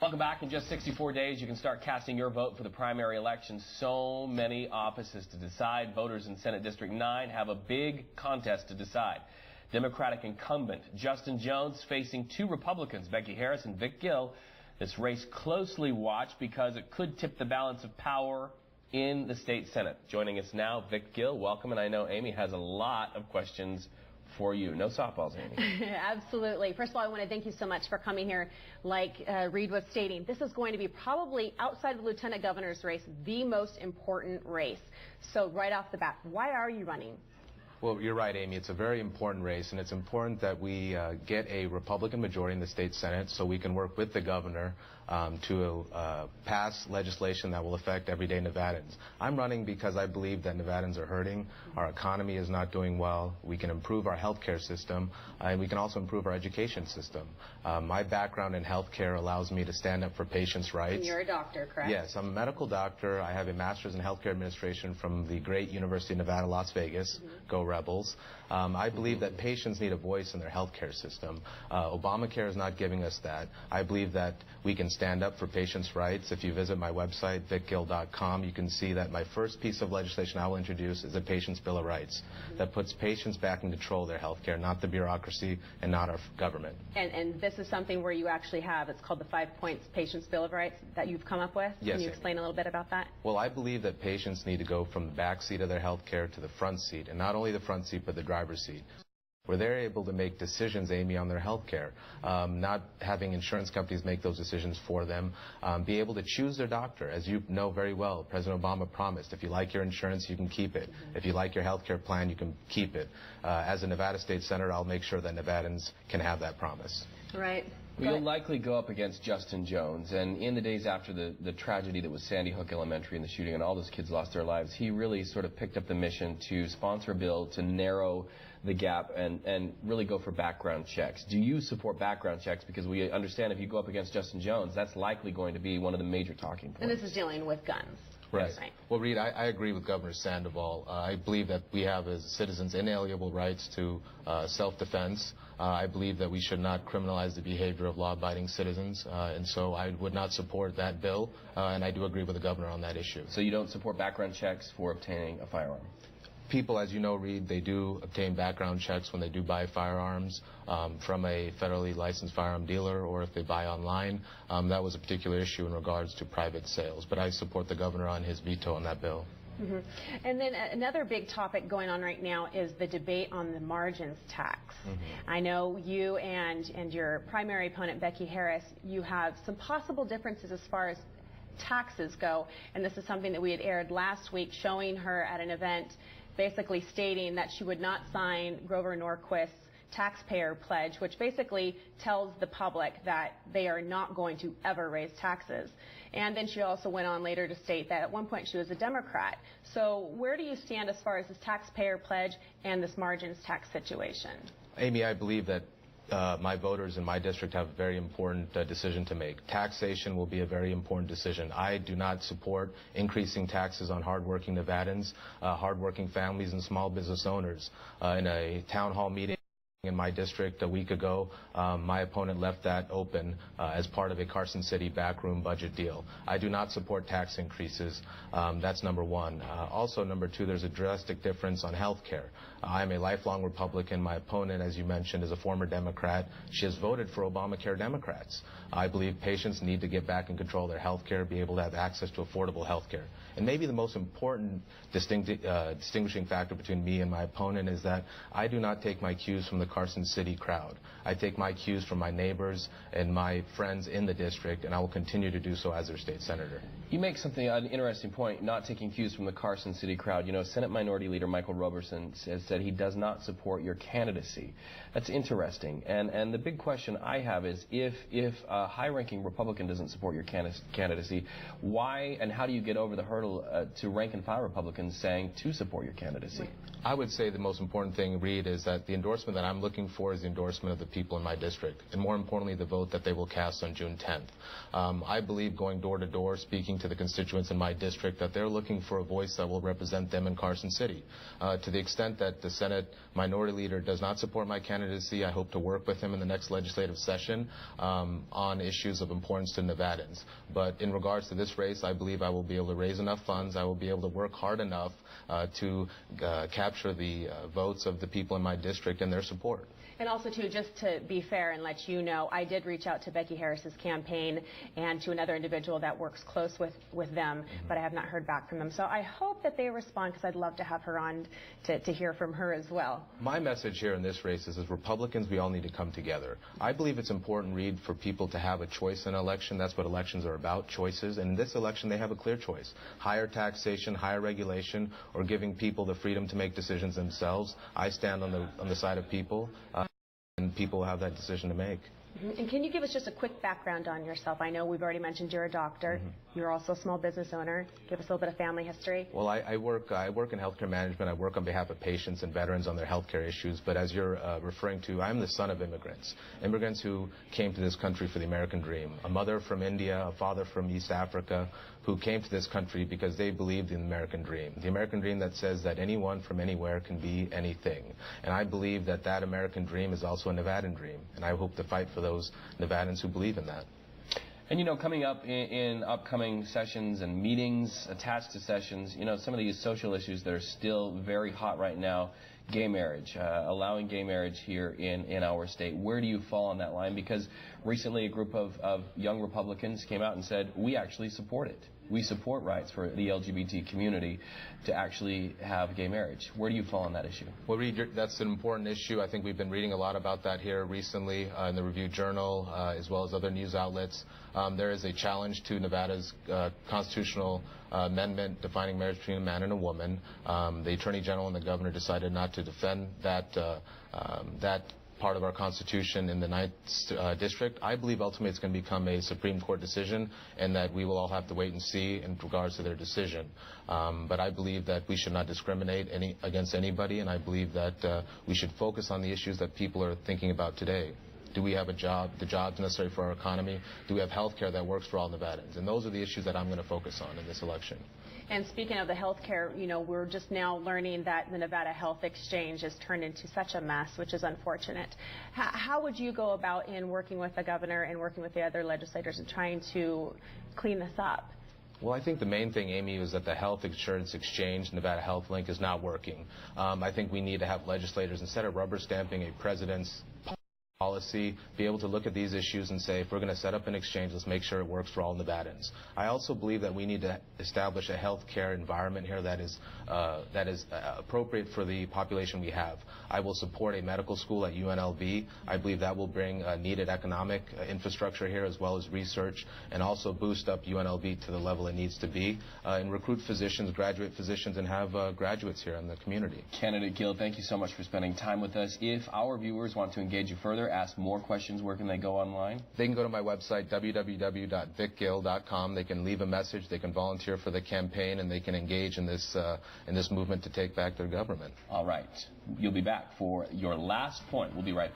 Welcome back. In just 64 days, you can start casting your vote for the primary election. So many offices to decide. Voters in Senate District 9 have a big contest to decide. Democratic incumbent Justin Jones facing two Republicans, Becky Harris and Vick Gill. This race closely watched because it could tip the balance of power in the state Senate. Joining us now, Vick Gill. Welcome, and I know Amy has a lot of questions for you. No softballs, Amy. Absolutely. First of all, I want to thank you so much for coming here. Like Reed was stating, this is going to be probably, outside of the lieutenant governor's race, the most important race. So right off the bat, why are you running? Well, you're right, Amy. It's a very important race, and it's important that we get a Republican majority in the state Senate so we can work with the governor to pass legislation that will affect everyday Nevadans. I'm running because I believe that Nevadans are hurting. Our economy is not doing well. We can improve our health care system, and we can also improve our education system. My background in health care allows me to stand up for patients' rights. And you're a doctor, correct? Yes, I'm a medical doctor. I have a master's in healthcare administration from the great University of Nevada, Las Vegas. Go Rebels. I believe that patients need a voice in their health care system. Obamacare is not giving us that. I believe that we can stand up for patients' rights. If you visit my website, vickgill.com, you can see that my first piece of legislation I will introduce is a Patient's Bill of Rights that puts patients back in control of their health care, not the bureaucracy and not our government. And this is something where you actually have, it's called the 5 Points Patient's Bill of Rights that you've come up with. Yes. Can you explain a little bit about that? Well, I believe that patients need to go from the back seat of their health care to the front seat, and not only the front seat, but the driver's seat, where they're able to make decisions, Amy, on their health care, not having insurance companies make those decisions for them, be able to choose their doctor. As you know very well, President Obama promised, if you like your insurance, you can keep it. If you like your health care plan, you can keep it. As a Nevada State Senator, I'll make sure that Nevadans can have that promise. Right. Well, you'll likely go up against Justin Jones, and in the days after the tragedy that was Sandy Hook Elementary and the shooting and all those kids lost their lives, he really sort of picked up the mission to sponsor a bill to narrow the gap and really go for background checks. Do you support background checks? Because we understand if you go up against Justin Jones, that's likely going to be one of the major talking points. And this is dealing with guns. Right. Right. Well, Reed, I agree with Governor Sandoval. I believe that we have, as citizens, inalienable rights to self-defense. I believe that we should not criminalize the behavior of law-abiding citizens, and so I would not support that bill, and I do agree with the governor on that issue. So you don't support background checks for obtaining a firearm? People, as you know, Reed, they do obtain background checks when they do buy firearms from a federally licensed firearm dealer, or if they buy online. That was a particular issue in regards to private sales, but I support the governor on his veto on that bill. Mm-hmm. And then another big topic going on right now is the debate on the margins tax. Mm-hmm. I know you and your primary opponent, Becky Harris, you have some possible differences as far as taxes go, and this is something that we had aired last week, showing her at an event basically stating that she would not sign Grover Norquist's taxpayer pledge, which basically tells the public that they are not going to ever raise taxes. And then she also went on later to state that at one point she was a Democrat. So where do you stand as far as this taxpayer pledge and this margins tax situation? Amy, I believe that my voters in my district have a very important decision to make. Taxation will be a very important decision. I do not support increasing taxes on hardworking Nevadans, hardworking families, and small business owners. In a town hall meeting in my district a week ago, my opponent left that open as part of a Carson City backroom budget deal. I do not support tax increases. That's number one. Also, number two, there's a drastic difference on health care. I'm a lifelong Republican. My opponent, as you mentioned, is a former Democrat. She has voted for Obamacare Democrats. I believe patients need to get back in control of their health care, be able to have access to affordable health care. And maybe the most important distinguishing factor between me and my opponent is that I do not take my cues from the Carson City crowd. I take my cues from my neighbors and my friends in the district, and I will continue to do so as their state senator. You make an interesting point, not taking cues from the Carson City crowd. You know, Senate Minority Leader Michael Roberson has said he does not support your candidacy. That's interesting. And the big question I have is if a high-ranking Republican doesn't support your candidacy, why and how do you get over the hurdle to rank-and-file Republicans saying to support your candidacy? I would say the most important thing, Reed, is that the endorsement that I'm looking for is the endorsement of the people in my district, and more importantly, the vote that they will cast on June 10th. I believe going door to door, speaking to the constituents in my district, that they're looking for a voice that will represent them in Carson City. To the extent that the Senate Minority Leader does not support my candidacy, I hope to work with him in the next legislative session on issues of importance to Nevadans. But in regards to this race, I believe I will be able to raise enough funds, I will be able to work hard enough to capture the votes of the people in my district and their support. And also, too, just to be fair and let you know, I did reach out to Becky Harris's campaign and to another individual that works close with them, but I have not heard back from them. So I hope that they respond, because I'd love to have her on to hear from her as well. My message here in this race is, as Republicans, we all need to come together. I believe it's important, Reed, for people to have a choice in an election. That's what elections are about, choices. And in this election, they have a clear choice. Higher taxation, higher regulation, or giving people the freedom to make decisions themselves. I stand on the side of people. And people have that decision to make. And can you give us just a quick background on yourself? I know we've already mentioned you're a doctor. You're also a small business owner. Give us a little bit of family history. Well, I work in healthcare management. I work on behalf of patients and veterans on their healthcare issues. But as you're referring to, I'm the son of immigrants who came to this country for the American dream. A mother from India, a father from East Africa, who came to this country because they believed in the American dream that says that anyone from anywhere can be anything. And I believe that that American dream is also a Nevadan dream, and I hope to fight for those Nevadans who believe in that. And, you know, coming up in upcoming sessions and meetings attached to sessions, you know, some of these social issues that are still very hot right now, gay marriage, allowing gay marriage here in our state. Where do you fall on that line? Because recently a group of young Republicans came out and said, we actually support it. We support rights for the LGBT community to actually have gay marriage. Where do you fall on that issue? Well, Reed, that's an important issue. I think we've been reading a lot about that here recently in the Review-Journal, as well as other news outlets. There is a challenge to Nevada's constitutional amendment defining marriage between a man and a woman. The Attorney General and the Governor decided not to defend that part of our Constitution in the 9th District. I believe ultimately it's going to become a Supreme Court decision, and that we will all have to wait and see in regards to their decision. But I believe that we should not discriminate against anybody, and I believe that we should focus on the issues that people are thinking about today. Do we have a job, the jobs necessary for our economy? Do we have health care that works for all Nevadans? And those are the issues that I'm going to focus on in this election. And speaking of the health care, you know, we're just now learning that the Nevada Health Exchange has turned into such a mess, which is unfortunate. How would you go about in working with the governor and working with the other legislators and trying to clean this up? Well, I think the main thing, Amy, is that the health insurance exchange, Nevada Health Link, is not working. I think we need to have legislators, instead of rubber stamping a president's policy, be able to look at these issues and say, if we're going to set up an exchange, let's make sure it works for all Nevadans. I also believe that we need to establish a health care environment here that is appropriate for the population we have. I will support a medical school at UNLV. I believe that will bring needed economic infrastructure here, as well as research, and also boost up UNLV to the level it needs to be, and recruit physicians, graduate physicians, and have graduates here in the community. Candidate Gill, thank you so much for spending time with us. If our viewers want to engage you further, ask more questions, where can they go online? They can go to my website, www.vickgill.com. They can leave a message, they can volunteer for the campaign, and they can engage in this movement to take back their government. All right. You'll be back for your last point. We'll be right back.